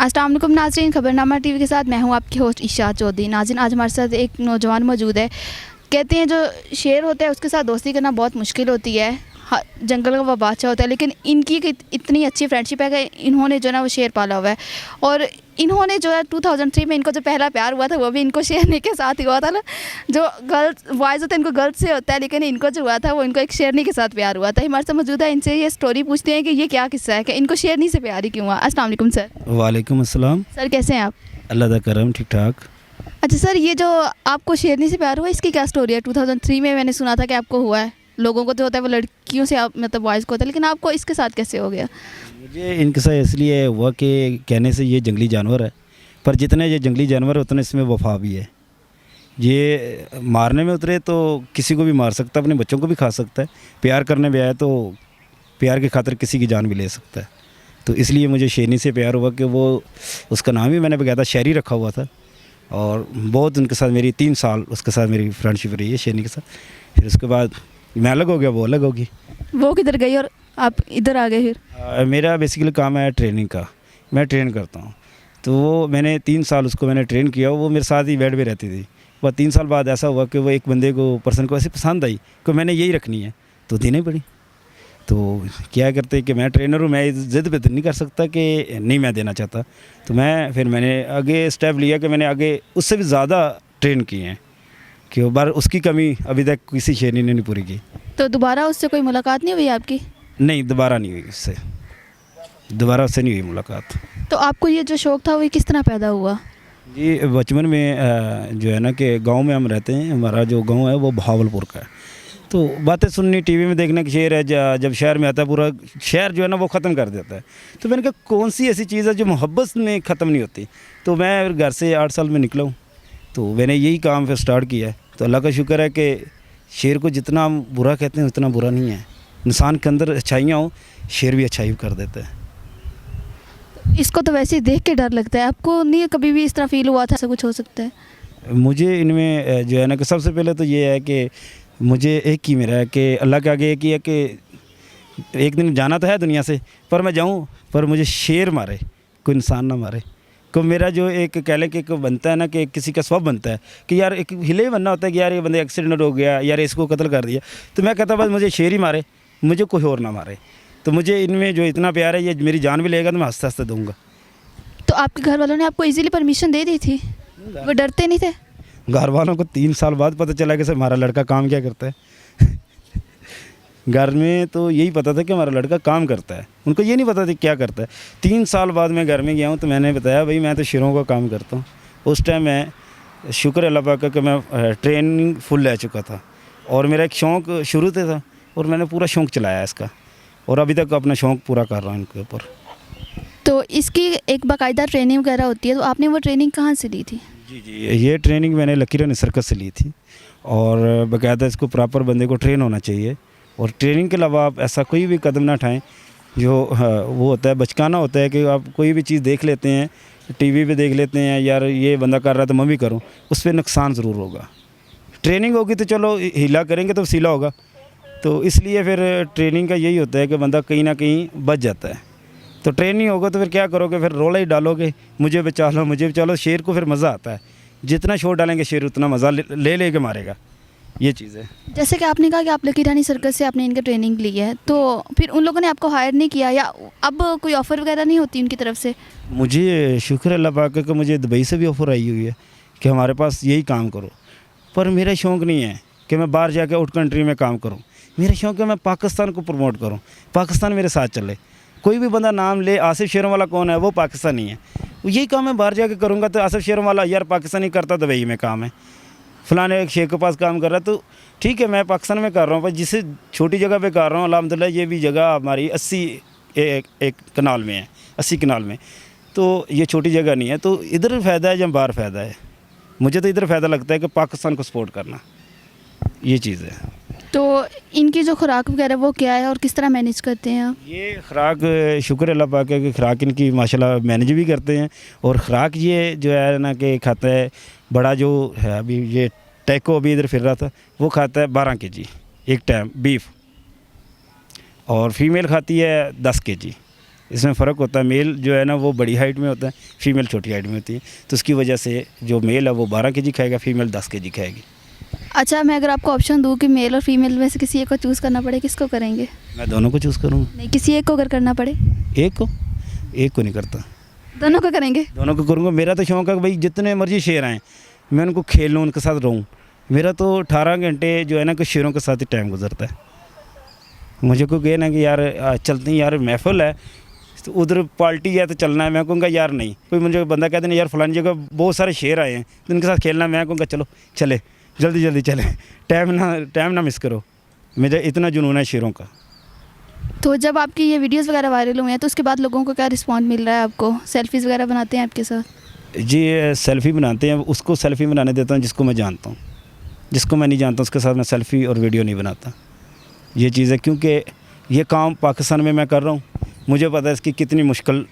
अस्सलाम वालेकुम नाज़रीन, खबरनामा टीवी के साथ मैं हूं आपकी होस्ट इशात चौधरी। नाज़रीन, आज हमारे साथ एक नौजवान मौजूद है। कहते हैं जो शेर होता है उसके साथ दोस्ती करना बहुत मुश्किल होती है। जंगल का वो बादशाह होता है, लेकिन इनकी इतनी अच्छी फ्रेंडशिप है कि इन्होंने जो ना वो शेर पाला हुआ है। और इन्होंने जो है 2003 में इनको जो पहला प्यार हुआ था वो भी इनको शेरनी के साथ ही हुआ था ना। जो गर्ल्स बॉयज़ होते हैं इनको गर्ल्स से होता है, लेकिन इनको जो हुआ था वो इनको एक शेरनी के साथ प्यार हुआ था। हमारे साथ मौजूद है, इनसे ये स्टोरी पूछते हैं कि ये क्या किस्सा है कि इनको शेरनी से प्यार ही क्यों हुआ। अस्सलाम वालेकुम सर। वालेकुम अस्सलाम। सर कैसे हैं आप? अल्लाह दा करम, ठीक ठाक। अच्छा सर, ये जो आपको शेरनी से प्यार हुआ इसकी क्या स्टोरी है? 2003 में मैंने सुना था कि आपको हुआ है। लोगों को तो होता है वो लड़कियों से, आप मतलब बॉयज़ को होता है, लेकिन आपको इसके साथ कैसे हो गया? मुझे इनके साथ इसलिए हुआ कि कहने से ये जंगली जानवर है, पर जितने ये जंगली जानवर उतने इसमें वफा भी है। ये मारने में उतरे तो किसी को भी मार सकता है, अपने बच्चों को भी खा सकता है। प्यार करने में आया तो प्यार की खातिर किसी की जान भी ले सकता है। तो इसलिए मुझे शेरनी से प्यार हुआ कि वो, उसका नाम ही मैंने बकायदा शेरी रखा हुआ था। और बहुत उनके साथ मेरी 3 साल उसके साथ मेरी फ्रेंडशिप रही है शेरनी के साथ। फिर उसके बाद मैं अलग हो गया, वो अलग होगी। वो किधर गई और आप इधर आ गए फिर? मेरा बेसिकली काम है ट्रेनिंग का, मैं ट्रेन करता हूँ। तो वो मैंने 3 साल उसको मैंने ट्रेन किया, वो मेरे साथ ही बेड पे रहती थी। वह 3 साल बाद ऐसा हुआ कि वो एक बंदे को, पर्सन को ऐसी पसंद आई कि मैंने यही रखनी है, तो देनी पड़ी। तो क्या करते कि मैं ट्रेनर हूँ, मैं ज़िद पे तो नहीं कर सकता कि नहीं मैं देना चाहता। तो मैंने आगे स्टेप लिया कि मैंने आगे उससे भी ज़्यादा ट्रेन किए हैं कि वो बार उसकी कमी अभी तक किसी शेरनी ने नहीं पूरी की। तो दोबारा उससे कोई मुलाकात नहीं हुई आपकी? नहीं, दोबारा नहीं हुई उससे, दोबारा उससे नहीं हुई मुलाकात। तो आपको ये जो शौक़ था वो किस तरह पैदा हुआ? जी, बचपन में जो है ना कि गांव में हम रहते हैं, हमारा जो गांव है वो बहावलपुर का है। तो बातें सुननी, टीवी में देखने की शेर है, जब शहर में आता है पूरा शहर जो है ना वो ख़त्म कर देता है। तो मैंने कहा कौन सी ऐसी चीज़ है जो मोहब्बत में ख़त्म नहीं होती। तो मैं घर से 8 साल में निकला हूँ, तो मैंने यही काम फिर स्टार्ट किया है। तो अल्लाह का शुक्र है कि शेर को जितना हम बुरा कहते हैं उतना बुरा नहीं है। इंसान के अंदर अच्छाइयाँ हो, शेर भी अच्छाई कर देता है। इसको तो वैसे ही देख के डर लगता है, आपको नहीं कभी भी इस तरह फील हुआ था ऐसा कुछ हो सकता है? मुझे इनमें जो है ना कि सबसे पहले तो ये है कि मुझे एक ही मेरा है कि अल्लाह के आगे एक ही है कि एक दिन जाना तो है दुनिया से, पर मैं जाऊँ पर मुझे शेर मारे, कोई इंसान ना मारे। को मेरा जो एक कह लें कि एक बनता है ना कि किसी का स्वभाव बनता है कि यार एक हिले बनना होता है कि यार ये बंदे एक्सीडेंट हो गया, यार इसको कत्ल कर दिया। तो मैं कहता बस मुझे शेर ही मारे, मुझे कोई और ना मारे। तो मुझे इनमें जो इतना प्यार है, ये मेरी जान भी लेगा तो मैं हंसते हंसते दूँगा। तो आपके घर वालों ने आपको इजीली परमिशन दे दी थी? वो डरते नहीं थे? घर वालों को 3 साल बाद पता चला कि सर हमारा लड़का काम क्या करता है। घर में तो यही पता था कि हमारा लड़का काम करता है, उनको ये नहीं पता था क्या करता है। 3 साल बाद मैं घर में गया हूँ तो मैंने बताया भाई मैं तो शेरों का काम करता हूँ। उस टाइम मैं शुक्र अल्लाह पाक का कि मैं ट्रेनिंग फुल ले चुका था और मेरा एक शौक़ शुरू से था और मैंने पूरा शौक़ चलाया इसका और अभी तक अपना शौक़ पूरा कर रहा हूँ इनके ऊपर। तो इसकी एक बाकायदा ट्रेनिंग वगैरह होती है, तो आपने वो ट्रेनिंग कहाँ से ली थी? जी, ये ट्रेनिंग मैंने लकी रानी सर्कस से ली थी और बाकायदा इसको प्रॉपर बंदे को ट्रेन होना चाहिए। और ट्रेनिंग के अलावा आप ऐसा कोई भी कदम ना उठाएं जो वो होता है बचकाना होता है कि आप कोई भी चीज़ देख लेते हैं, टीवी पे देख लेते हैं, यार ये बंदा कर रहा है तो मैं भी करूँ, उस पर नुकसान ज़रूर होगा। ट्रेनिंग होगी तो चलो हिला करेंगे तो सीला होगा। तो इसलिए फिर ट्रेनिंग का यही होता है कि बंदा कहीं ना कहीं बच जाता है। तो ट्रेन नहीं होगा तो फिर क्या करोगे, फिर रोला ही डालोगे, मुझे बचा लो मुझे बचा लो। शेर को फिर मज़ा आता है, जितना शोर डालेंगे शेर उतना मज़ा ले के मारेगा, ये चीज़ है। जैसे कि आपने कहा कि आप लकी रानी सर्कस से आपने इनका ट्रेनिंग ली है, तो फिर उन लोगों ने आपको हायर नहीं किया या अब कोई ऑफ़र वगैरह नहीं होती उनकी तरफ से? मुझे शुक्र अल्लाह पाक का, मुझे दुबई से भी ऑफ़र आई हुई है कि हमारे पास यही काम करो, पर मेरा शौक़ नहीं है कि मैं बाहर जाकर आउट कंट्री में काम करूँ। मेरा शौक़ है मैं पाकिस्तान को प्रमोट करूँ, पाकिस्तान मेरे साथ चले। कोई भी बंदा नाम ले, आसिफ शेरों वाला कौन है, वो पाकिस्तानी है। यही काम मैं बाहर जाके करूँगा तो आसिफ शेरों वाला यार पाकिस्तानी करता दुबई में काम है, फलाने एक शेख के पास काम कर रहा है, तो ठीक है मैं पाकिस्तान में कर रहा हूँ, पर जिस छोटी जगह पे कर रहा हूँ अल्हम्दुलिल्लाह ये भी जगह हमारी 80 एक कनाल में है, 80 कनाल में, तो ये छोटी जगह नहीं है। तो इधर फ़ायदा है या बाहर फ़ायदा है? मुझे तो इधर फ़ायदा लगता है कि पाकिस्तान को सपोर्ट करना, ये चीज़ है। तो इनकी जो खुराक वगैरह वो क्या है और किस तरह मैनेज करते हैं आप? ये खुराक शुक्र अल्लाह पाक है कि खुराक इनकी माशाल्लाह मैनेज भी करते हैं। और खुराक ये जो है ना कि खाता है बड़ा जो है, अभी ये टैको अभी इधर फिर रहा था, वो खाता है 12 kg एक टाइम बीफ, और फीमेल खाती है 10 kg। इसमें फ़र्क होता है। मेल जो है ना वो बड़ी हाइट में होता है, फीमेल छोटी हाइट में होती है। तो उसकी वजह से जो मेल है वो 12 केजी खाएगा, फीमेल 10 केजी खाएगी। अच्छा, मैं अगर आपको ऑप्शन दूँ कि मेल और फीमेल में से किसी एक को चूज़ करना पड़े, किसको करेंगे? मैं दोनों को चूज़ करूँगा। नहीं, किसी एक को अगर करना पड़े? एक को नहीं करता, दोनों को करेंगे? दोनों को करूँगा। मेरा तो शौक़ है कि भाई जितने मर्जी शेर आएँ मैं उनको खेलूँ, उनके साथ रहूँ। मेरा तो 18 घंटे जो है ना कुछ शेरों के साथ ही टाइम गुजरता है। मुझे कोई कहे ना कि यार चलते हैं यार, महफिल है तो उधर पार्टी है तो चलना है, मैं कहूँगा यार नहीं। कोई मुझे बंदा कहते नहीं यार फलानी जगह बहुत सारे शेर आए हैं तो उनके साथ खेलना, मैं कहूँगा चलो चले, जल्दी जल्दी चले, टाइम ना मिस करो। मुझे इतना जुनून है शेरों का। तो जब आपकी ये वीडियोस वगैरह वायरल हुए हैं तो उसके बाद लोगों को क्या रिस्पॉन्स मिल रहा है आपको? सेल्फीज़ वगैरह बनाते हैं आपके साथ? जी सेल्फ़ी बनाते हैं, उसको सेल्फ़ी बनाने देता हूँ जिसको मैं जानता हूँ। जिसको मैं नहीं जानता उसके साथ मैं सेल्फ़ी और वीडियो नहीं बनाता। ये चीज़ है क्योंकि ये काम पाकिस्तान में मैं कर रहा हूँ, मुझे पता है इसकी कितनी मुश्किल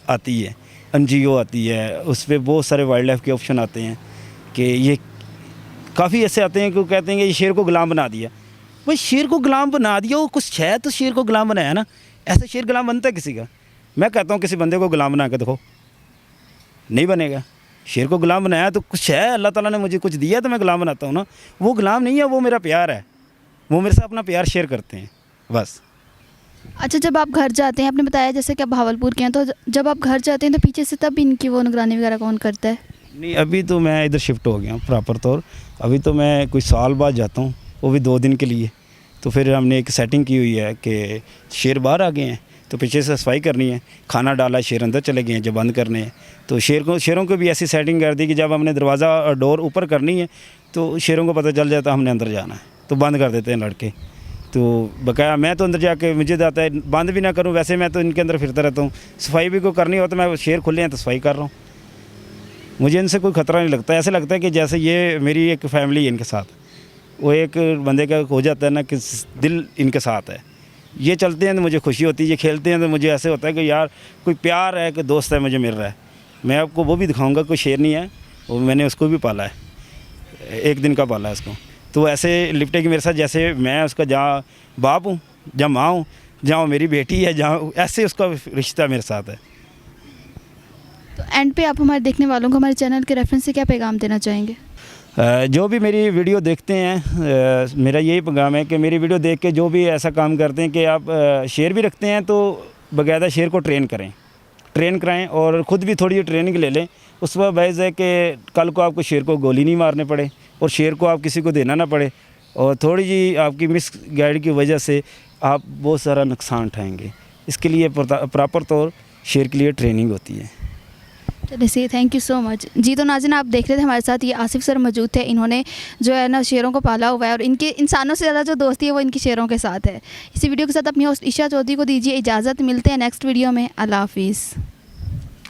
आती है। NGO आती है, उस पर बहुत सारे वाइल्ड लाइफ के ऑप्शन आते हैं कि ये काफ़ी ऐसे आते हैं कि वो कहते हैं कि ये शेर को गुलाम बना दिया। भाई शेर को गुलाम बना दिया, वो कुछ है तो शेर को गुलाम बनाया ना। ऐसे शेर गुलाम बनता है किसी का? मैं कहता हूँ किसी बंदे को गुलाम बना के देखो, नहीं बनेगा। शेर को गुलाम बनाया तो कुछ है, अल्लाह ताला ने मुझे कुछ दिया तो मैं गुलाम बनाता हूँ ना। वो गुलाम नहीं है, वो मेरा प्यार है। वो मेरे से अपना प्यार शेयर करते हैं बस। अच्छा, जब आप घर जाते हैं, आपने बताया जैसे कि आप भावलपुर के हैं, तो जब आप घर जाते हैं तो पीछे से तब इनकी वो निगरानी वगैरह कौन करता है? नहीं, अभी तो मैं इधर शिफ्ट हो गया हूँ प्रॉपर तौर। अभी तो मैं कोई साल बाद जाता हूँ, वो भी 2 दिन के लिए। तो फिर हमने एक सेटिंग की हुई है कि शेर बाहर आ गए हैं तो पीछे से सफाई करनी है, खाना डाला, शेर अंदर चले गए हैं, जब बंद करने हैं तो शेरों को भी ऐसी सेटिंग कर दी कि जब हमने दरवाज़ा और डोर ऊपर करनी है तो शेरों को पता चल जाता है हमने अंदर जाना है, तो बंद कर देते हैं लड़के। तो बकाया मैं तो अंदर जाके मुझे आता है बंद भी ना करूँ, वैसे मैं तो इनके अंदर फिरता रहता हूँ। सफाई भी कोई करनी हो तो मैं शेर खुले हैं तो सफाई कर रहा हूँ। मुझे इनसे कोई ख़तरा नहीं लगता। ऐसे लगता है कि जैसे ये मेरी एक फैमिली है इनके साथ। वो एक बंदे का हो जाता है ना कि दिल इनके साथ है। ये चलते हैं तो मुझे खुशी होती है, ये खेलते हैं तो मुझे ऐसे होता है कि यार कोई प्यार है, कि दोस्त है मुझे मिल रहा है। मैं आपको वो भी दिखाऊंगा, कोई शेर नहीं है, वो मैंने उसको भी पाला है, 1 दिन का पाला है उसको। तो ऐसे लिपटेगी मेरे साथ जैसे मैं उसका जहाँ बाप हूँ, जहाँ माँ हूँ, जहाँ मेरी बेटी है, जहाँ ऐसे उसका रिश्ता मेरे साथ है। तो एंड पे आप हमारे देखने वालों को हमारे चैनल के रेफरेंस से क्या पैगाम देना चाहेंगे? जो भी मेरी वीडियो देखते हैं, मेरा यही पैगाम है कि मेरी वीडियो देख के जो भी ऐसा काम करते हैं कि आप शेर भी रखते हैं तो बाकायदा शेर को ट्रेन कराएं और ख़ुद भी थोड़ी ट्रेनिंग ले लें। उस पर बायस है कि कल को आपको शेर को गोली नहीं मारने पड़े और शेर को आप किसी को देना ना पड़े, और थोड़ी जी आपकी मिस गाइड की वजह से आप बहुत सारा नुकसान उठाएँगे। इसके लिए प्रॉपर तौर शेर के लिए ट्रेनिंग होती है। चलिए सही, थैंक यू सो मच जी। तो नाज़रीन, आप देख रहे थे हमारे साथ ये आसिफ सर मौजूद थे। इन्होंने जो है ना शेरों को पाला हुआ है और इनके इंसानों से ज़्यादा जो दोस्ती है वो इनकी शेरों के साथ है। इसी वीडियो के साथ अपनी होस्ट ईशा चौधरी को दीजिए इजाज़त। मिलते हैं नेक्स्ट वीडियो में। अल्लाह हाफिज़।